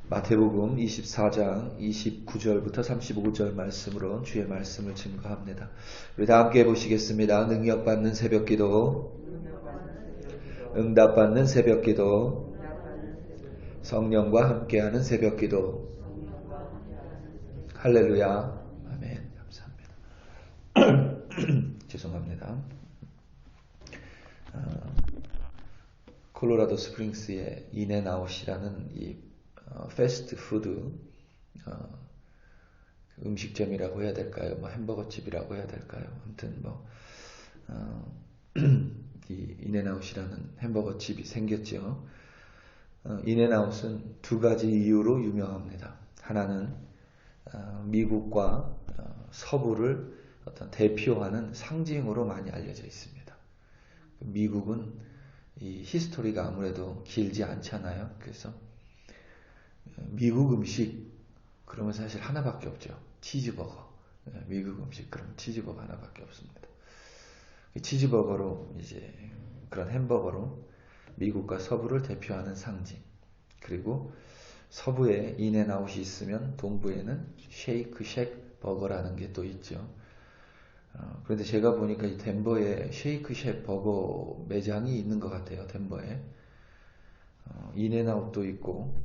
마태복음 24장 29절부터 35절 말씀으로 주의 말씀을 증거합니다. 우리 다 함께 보시겠습니다. 능력받는 새벽기도, 응답받는 새벽기도, 성령과 함께하는 새벽기도. 할렐루야. 아멘. 감사합니다. 죄송합니다. 콜로라도 스프링스의 인앤아웃이라는 이 패스트푸드 음식점이라고 해야 될까요? 뭐 햄버거 집이라고 해야 될까요? 아무튼 이 인앤아웃이라는 햄버거 집이 생겼죠. 인앤아웃은 두 가지 이유로 유명합니다. 하나는 미국과 서부를 어떤 대표하는 상징으로 많이 알려져 있습니다. 미국은 이 히스토리가 아무래도 길지 않잖아요. 그래서 미국 음식 그러면 사실 하나밖에 없죠. 치즈버거. 미국 음식 그러면 치즈버거 하나밖에 없습니다. 치즈버거로 이제 그런 햄버거로 미국과 서부를 대표하는 상징. 그리고 서부에 인앤아웃이 있으면 동부에는 쉐이크 쉑 버거라는 게 또 있죠. 그런데 제가 보니까 이 덴버에 쉐이크 쉑 버거 매장이 있는 것 같아요. 덴버에 인앤아웃도 있고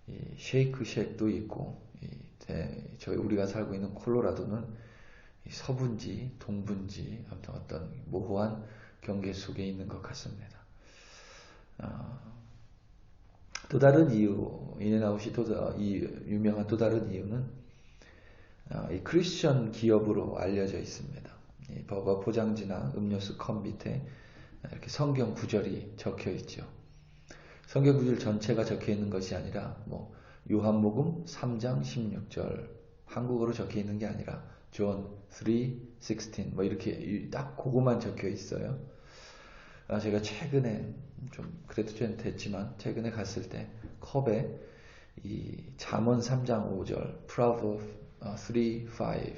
이 쉐이크 쉑도 있고 저희 우리가 살고 있는 콜로라도는 서부인지 동부인지 아무튼 어떤 모호한 경계 속에 있는 것 같습니다. 또 다른 이유, 인앤아웃이 유명한 또 다른 이유는 이 크리스천 기업으로 알려져 있습니다. 이 버거 포장지나 음료수 컵 밑에 이렇게 성경 구절이 적혀 있죠. 성경 구절 전체가 적혀 있는 것이 아니라 요한복음 3장 16절 한국어로 적혀 있는 게 아니라 John 3:16 이렇게 딱 그거만 적혀 있어요. 제가 최근에 그래도 좀 됐지만 최근에 갔을 때 컵에 이 잠언 3장 5절 Proverbs 3:5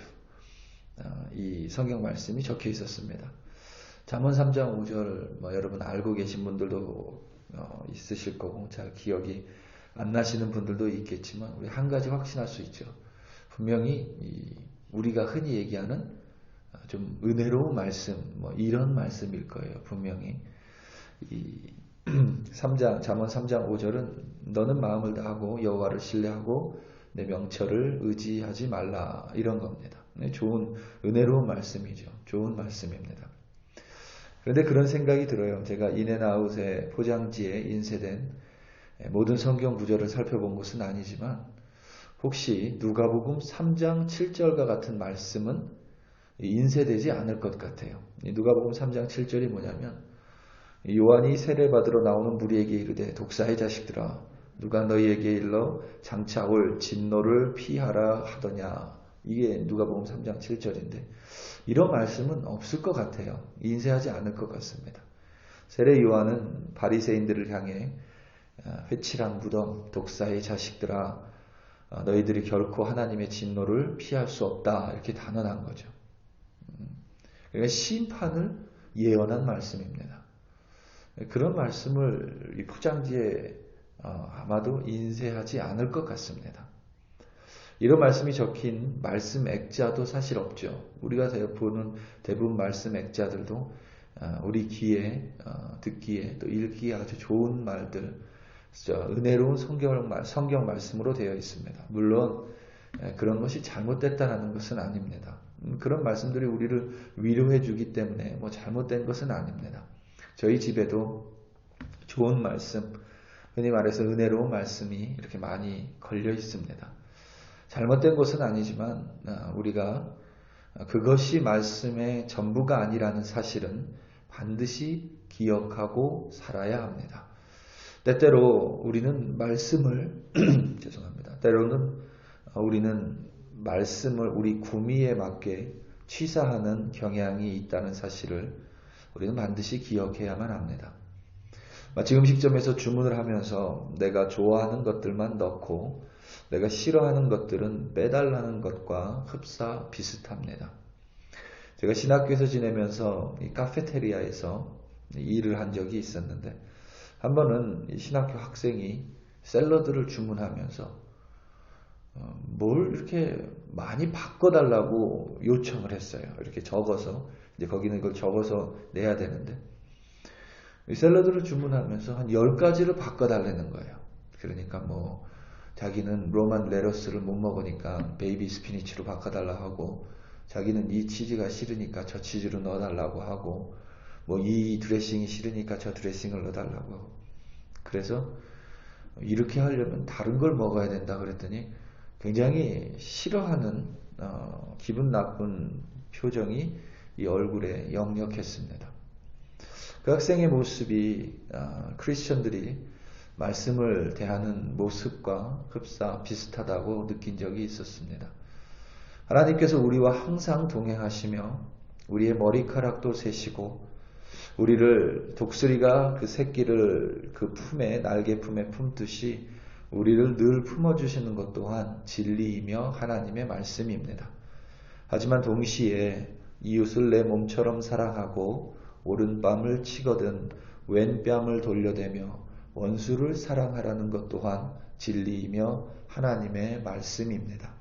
이 성경 말씀이 적혀 있었습니다. 잠언 3장 5절 여러분 알고 계신 분들도 있으실 거고 잘 기억이 안 나시는 분들도 있겠지만 우리 한 가지 확신할 수 있죠. 분명히 우리가 흔히 얘기하는 좀 은혜로운 말씀 이런 말씀일 거예요. 분명히 이 잠언 3장 5절은 너는 마음을 다하고 여호와를 신뢰하고 내 명철을 의지하지 말라 이런 겁니다. 좋은 은혜로운 말씀이죠. 좋은 말씀입니다. 그런데 그런 생각이 들어요. 제가 인앤아웃의 포장지에 인쇄된 모든 성경 구절을 살펴본 것은 아니지만 혹시 누가복음 3장 7절과 같은 말씀은 인쇄되지 않을 것 같아요. 누가복음 3장 7절이 뭐냐면 요한이 세례받으러 나오는 무리에게 이르되 독사의 자식들아 누가 너희에게 일러 장차 올 진노를 피하라 하더냐. 이게 누가복음 3장 7절인데 이런 말씀은 없을 것 같아요. 인쇄하지 않을 것 같습니다. 세례 요한은 바리새인들을 향해 회칠한 무덤 독사의 자식들아 너희들이 결코 하나님의 진노를 피할 수 없다 이렇게 단언한 거죠. 그러니까 심판을 예언한 말씀입니다. 그런 말씀을 이 포장지에 아마도 인쇄하지 않을 것 같습니다. 이런 말씀이 적힌 말씀 액자도 사실 없죠. 우리가 보는 대부분 말씀 액자들도 우리 귀에 듣기에 또 읽기에 아주 좋은 말들, 은혜로운 성경 말씀으로 되어 있습니다. 물론 그런 것이 잘못됐다는 것은 아닙니다. 그런 말씀들이 우리를 위로해 주기 때문에 잘못된 것은 아닙니다. 저희 집에도 좋은 말씀, 흔히 말해서 은혜로운 말씀이 이렇게 많이 걸려 있습니다. 잘못된 것은 아니지만 우리가 그것이 말씀의 전부가 아니라는 사실은 반드시 기억하고 살아야 합니다. 때때로 우리는 말씀을 죄송합니다. 때로는 우리는 말씀을 우리 구미에 맞게 취사하는 경향이 있다는 사실을 우리는 반드시 기억해야만 합니다. 마치 음식점에서 주문을 하면서 내가 좋아하는 것들만 넣고 내가 싫어하는 것들은 빼달라는 것과 흡사 비슷합니다. 제가 신학교에서 지내면서 이 카페테리아에서 일을 한 적이 있었는데 한 번은 신학교 학생이 샐러드를 주문하면서 뭘 이렇게 많이 바꿔달라고 요청을 했어요. 이렇게 적어서 이제 거기는 이걸 적어서 내야 되는데 이 샐러드를 주문하면서 한 10가지를 바꿔달라는 거예요. 그러니까 뭐 자기는 로만 레러스를 못 먹으니까 베이비 스피니치로 바꿔달라 하고 자기는 이 치즈가 싫으니까 저 치즈로 넣어달라고 하고 뭐 이 드레싱이 싫으니까 저 드레싱을 넣어달라고 하고 그래서 이렇게 하려면 다른 걸 먹어야 된다 그랬더니 굉장히 싫어하는 기분 나쁜 표정이 이 얼굴에 역력했습니다. 그 학생의 모습이 크리스천들이 말씀을 대하는 모습과 흡사 비슷하다고 느낀 적이 있었습니다. 하나님께서 우리와 항상 동행하시며 우리의 머리카락도 세시고 우리를 독수리가 그 새끼를 그 품에 날개 품에 품듯이 우리를 늘 품어주시는 것 또한 진리이며 하나님의 말씀입니다. 하지만 동시에 이웃을 내 몸처럼 사랑하고 오른뺨을 치거든 왼뺨을 돌려대며 원수를 사랑하라는 것 또한 진리이며 하나님의 말씀입니다.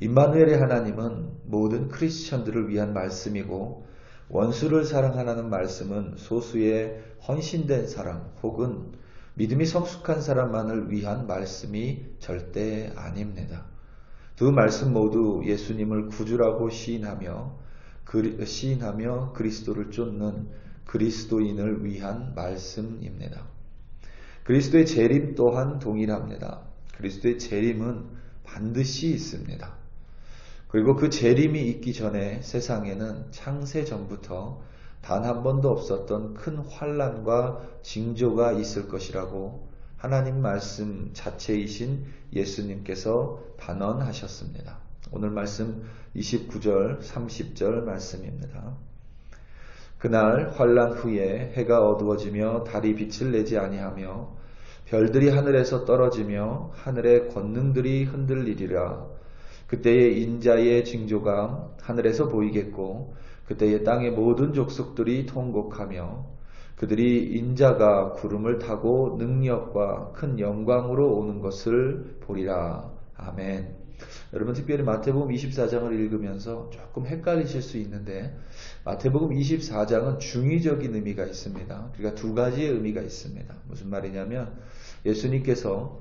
임마누엘의 하나님은 모든 크리스천들을 위한 말씀이고 원수를 사랑하라는 말씀은 소수의 헌신된 사람 혹은 믿음이 성숙한 사람만을 위한 말씀이 절대 아닙니다. 두 말씀 모두 예수님을 구주라고 시인하며 그리스도를 쫓는 그리스도인을 위한 말씀입니다. 그리스도의 재림 또한 동일합니다. 그리스도의 재림은 반드시 있습니다. 그리고 그 재림이 있기 전에 세상에는 창세 전부터 단 한 번도 없었던 큰 환난과 징조가 있을 것이라고 하나님 말씀 자체이신 예수님께서 단언하셨습니다. 오늘 말씀 29절 30절 말씀입니다. 그날 환난 후에 해가 어두워지며 달이 빛을 내지 아니하며 별들이 하늘에서 떨어지며 하늘의 권능들이 흔들리리라. 그때의 인자의 징조가 하늘에서 보이겠고 그때의 땅의 모든 족속들이 통곡하며 그들이 인자가 구름을 타고 능력과 큰 영광으로 오는 것을 보리라. 아멘. 여러분 특별히 마태복음 24장을 읽으면서 조금 헷갈리실 수 있는데 마태복음 24장은 중의적인 의미가 있습니다. 그러니까 두 가지의 의미가 있습니다. 무슨 말이냐면 예수님께서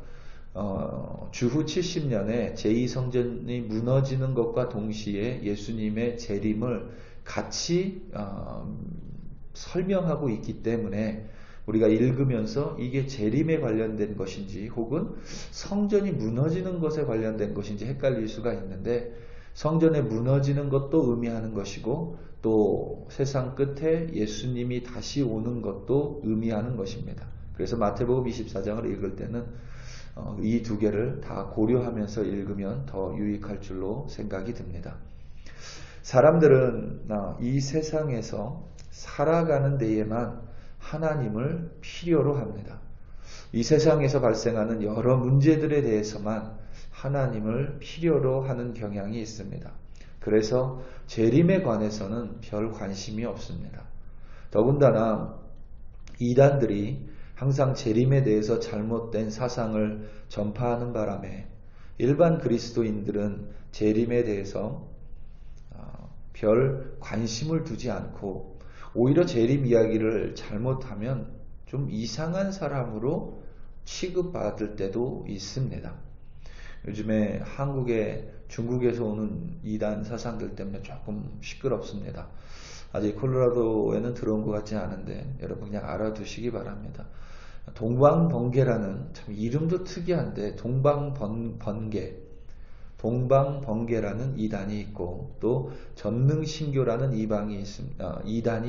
주후 70년에 제2성전이 무너지는 것과 동시에 예수님의 재림을 같이 설명하고 있기 때문에 우리가 읽으면서 이게 재림에 관련된 것인지 혹은 성전이 무너지는 것에 관련된 것인지 헷갈릴 수가 있는데 성전에 무너지는 것도 의미하는 것이고 또 세상 끝에 예수님이 다시 오는 것도 의미하는 것입니다. 그래서 마태복음 24장을 읽을 때는 이 두 개를 다 고려하면서 읽으면 더 유익할 줄로 생각이 듭니다. 사람들은 이 세상에서 살아가는 데에만 하나님을 필요로 합니다. 이 세상에서 발생하는 여러 문제들에 대해서만 하나님을 필요로 하는 경향이 있습니다. 그래서 재림에 관해서는 별 관심이 없습니다. 더군다나 이단들이 항상 재림에 대해서 잘못된 사상을 전파하는 바람에 일반 그리스도인들은 재림에 대해서 별 관심을 두지 않고 오히려 재림 이야기를 잘못하면 좀 이상한 사람으로 취급받을 때도 있습니다. 요즘에 한국에 중국에서 오는 이단 사상들 때문에 조금 시끄럽습니다. 아직 콜로라도에는 들어온 것 같지 않은데 여러분 그냥 알아두시기 바랍니다. 동방번개라는 참 이름도 특이한데 동방번개라는 이단이 있고 또 전능신교라는 이단이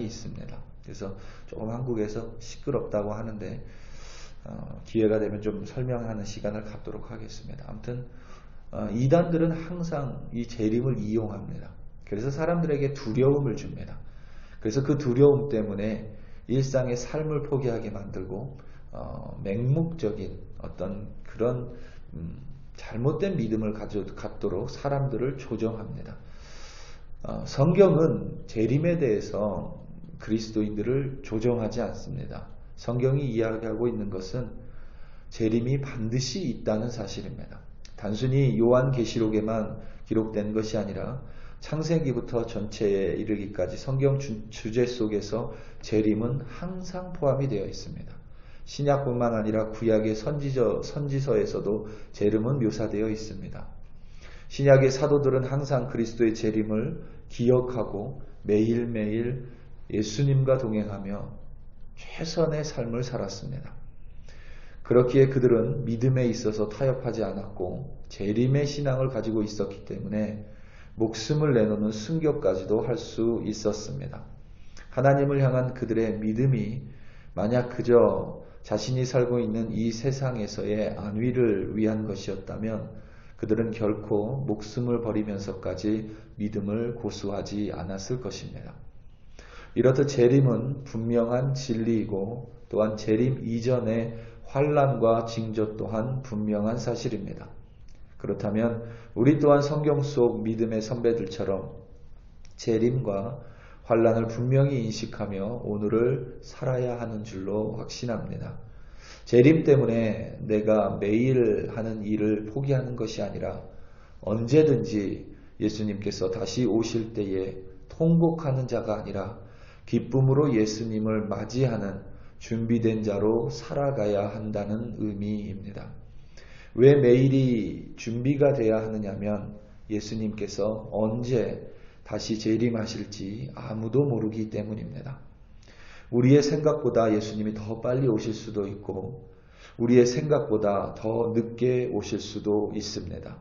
있습니다. 그래서 조금 한국에서 시끄럽다고 하는데 기회가 되면 좀 설명하는 시간을 갖도록 하겠습니다. 아무튼 이단들은 항상 이 재림을 이용합니다. 그래서 사람들에게 두려움을 줍니다. 그래서 그 두려움 때문에 일상의 삶을 포기하게 만들고 맹목적인 어떤 그런 잘못된 믿음을 갖도록 사람들을 조정합니다. 성경은 재림에 대해서 그리스도인들을 조정하지 않습니다. 성경이 이야기하고 있는 것은 재림이 반드시 있다는 사실입니다. 단순히 요한계시록에만 기록된 것이 아니라 창세기부터 전체에 이르기까지 성경 주제 속에서 재림은 항상 포함이 되어 있습니다. 신약뿐만 아니라 구약의 선지서에서도 재림은 묘사되어 있습니다. 신약의 사도들은 항상 그리스도의 재림을 기억하고 매일매일 예수님과 동행하며 최선의 삶을 살았습니다. 그렇기에 그들은 믿음에 있어서 타협하지 않았고 재림의 신앙을 가지고 있었기 때문에 목숨을 내놓는 순교까지도 할 수 있었습니다. 하나님을 향한 그들의 믿음이 만약 그저 자신이 살고 있는 이 세상에서의 안위를 위한 것이었다면 그들은 결코 목숨을 버리면서까지 믿음을 고수하지 않았을 것입니다. 이렇듯 재림은 분명한 진리이고 또한 재림 이전의 환난과 징조 또한 분명한 사실입니다. 그렇다면 우리 또한 성경 속 믿음의 선배들처럼 재림과 환난을 분명히 인식하며 오늘을 살아야 하는 줄로 확신합니다. 재림 때문에 내가 매일 하는 일을 포기하는 것이 아니라 언제든지 예수님께서 다시 오실 때에 통곡하는 자가 아니라 기쁨으로 예수님을 맞이하는 준비된 자로 살아가야 한다는 의미입니다. 왜 매일이 준비가 돼야 하느냐면 예수님께서 언제 다시 재림하실지 아무도 모르기 때문입니다. 우리의 생각보다 예수님이 더 빨리 오실 수도 있고 우리의 생각보다 더 늦게 오실 수도 있습니다.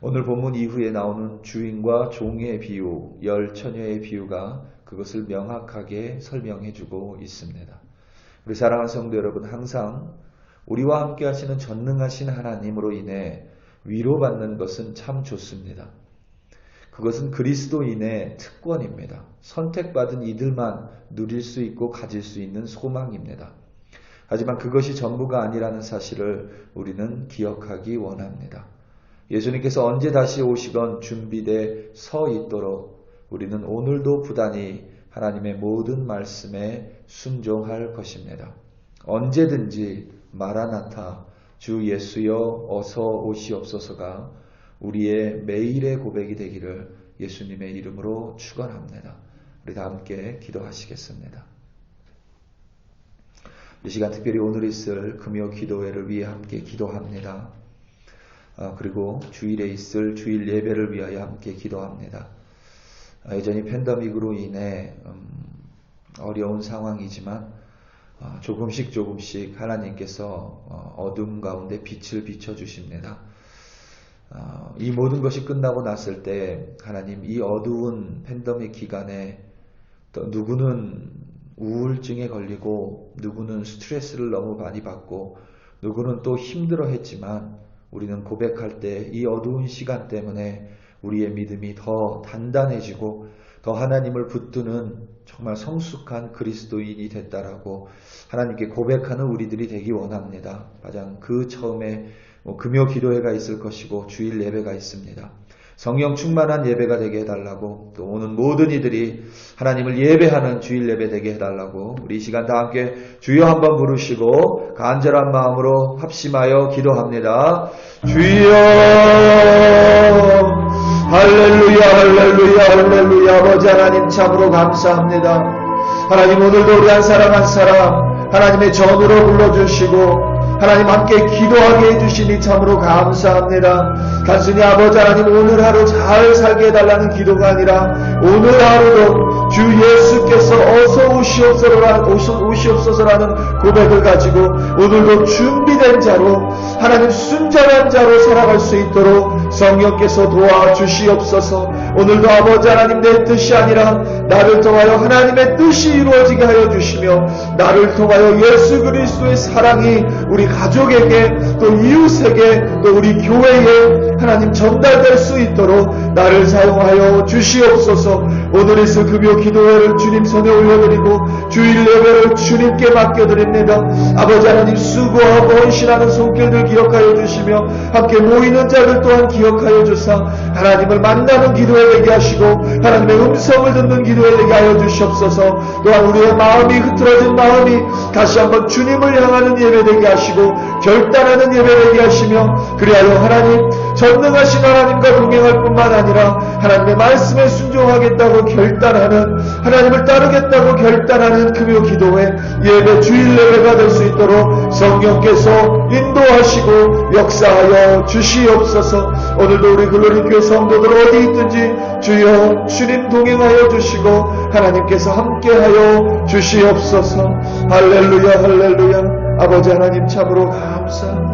오늘 본문 이후에 나오는 주인과 종의 비유, 열 처녀의 비유가 그것을 명확하게 설명해주고 있습니다. 우리 사랑하는 성도 여러분, 항상 우리와 함께 하시는 전능하신 하나님으로 인해 위로받는 것은 참 좋습니다. 그것은 그리스도인의 특권입니다. 선택받은 이들만 누릴 수 있고 가질 수 있는 소망입니다. 하지만 그것이 전부가 아니라는 사실을 우리는 기억하기 원합니다. 예수님께서 언제 다시 오시건 준비돼 서 있도록 우리는 오늘도 부단히 하나님의 모든 말씀에 순종할 것입니다. 언제든지 마라나타 주 예수여 어서 오시옵소서가 우리의 매일의 고백이 되기를 예수님의 이름으로 축원합니다. 우리 다 함께 기도하시겠습니다. 이 시간 특별히 오늘 있을 금요 기도회를 위해 함께 기도합니다. 그리고 주일에 있을 주일 예배를 위하여 함께 기도합니다. 여전히 팬데믹으로 인해 어려운 상황이지만 조금씩 하나님께서 어둠 가운데 빛을 비춰주십니다. 이 모든 것이 끝나고 났을 때 하나님 이 어두운 팬데믹 기간에 또 누구는 우울증에 걸리고 누구는 스트레스를 너무 많이 받고 누구는 또 힘들어했지만 우리는 고백할 때 이 어두운 시간 때문에 우리의 믿음이 더 단단해지고 더 하나님을 붙드는 정말 성숙한 그리스도인이 됐다라고 하나님께 고백하는 우리들이 되기 원합니다. 가장 그 처음에 금요 기도회가 있을 것이고 주일 예배가 있습니다. 성령 충만한 예배가 되게 해달라고 또 오는 모든 이들이 하나님을 예배하는 주일 예배 되게 해달라고 우리 이 시간 다 함께 주여 한번 부르시고 간절한 마음으로 합심하여 기도합니다. 주여 할렐루야 할렐루야 할렐루야. 아버지 하나님 참으로 감사합니다. 하나님 오늘도 우리 한 사람 한 사람 하나님의 전으로 불러주시고 하나님 함께 기도하게 해주시니 참으로 감사합니다. 단순히 아버지 하나님 오늘 하루 잘 살게 해달라는 기도가 아니라 오늘 하루도 주 예수께서 어서 오시옵소서라는 고백을 가지고 오늘도 준비된 자로 하나님 순전한 자로 살아갈 수 있도록 성령께서 도와주시옵소서. 오늘도 아버지 하나님 내 뜻이 아니라 나를 통하여 하나님의 뜻이 이루어지게 하여 주시며 나를 통하여 예수 그리스도의 사랑이 우리 가족에게 또 이웃에게 또 우리 교회에 하나님 전달될 수 있도록 나를 사용하여 주시옵소서. 오늘 있을 금요 기도회를 주님 손에 올려드리고 주일 예배를 주님께 맡겨드립니다. 아버지 하나님 수고하고 헌신하는 손길들 기억하여 주시며 함께 모이는 자들 또한 기억하여 주사 하나님을 만나는 기도회 되게 하시고 하나님의 음성을 듣는 기도회 되게 하여 주시옵소서. 또한 우리의 마음이 흐트러진 마음이 다시 한번 주님을 향하는 예배 되게 하시고 하시고 결단하는 예배 되게 하시며 그리하여 하나님 전능하신 하나님과 동행할 뿐만 아니라 하나님의 말씀에 순종하겠다고 결단하는 하나님을 따르겠다고 결단하는 금요 기도회 예배 주일 예배가 될 수 있도록 성령께서 인도하시고 역사하여 주시옵소서. 오늘도 우리 글로리교회 성도들 어디 있든지 주여 주님 동행하여 주시고 하나님께서 함께하여 주시옵소서. 할렐루야 할렐루야. 아버지 하나님 참으로 감사합니다.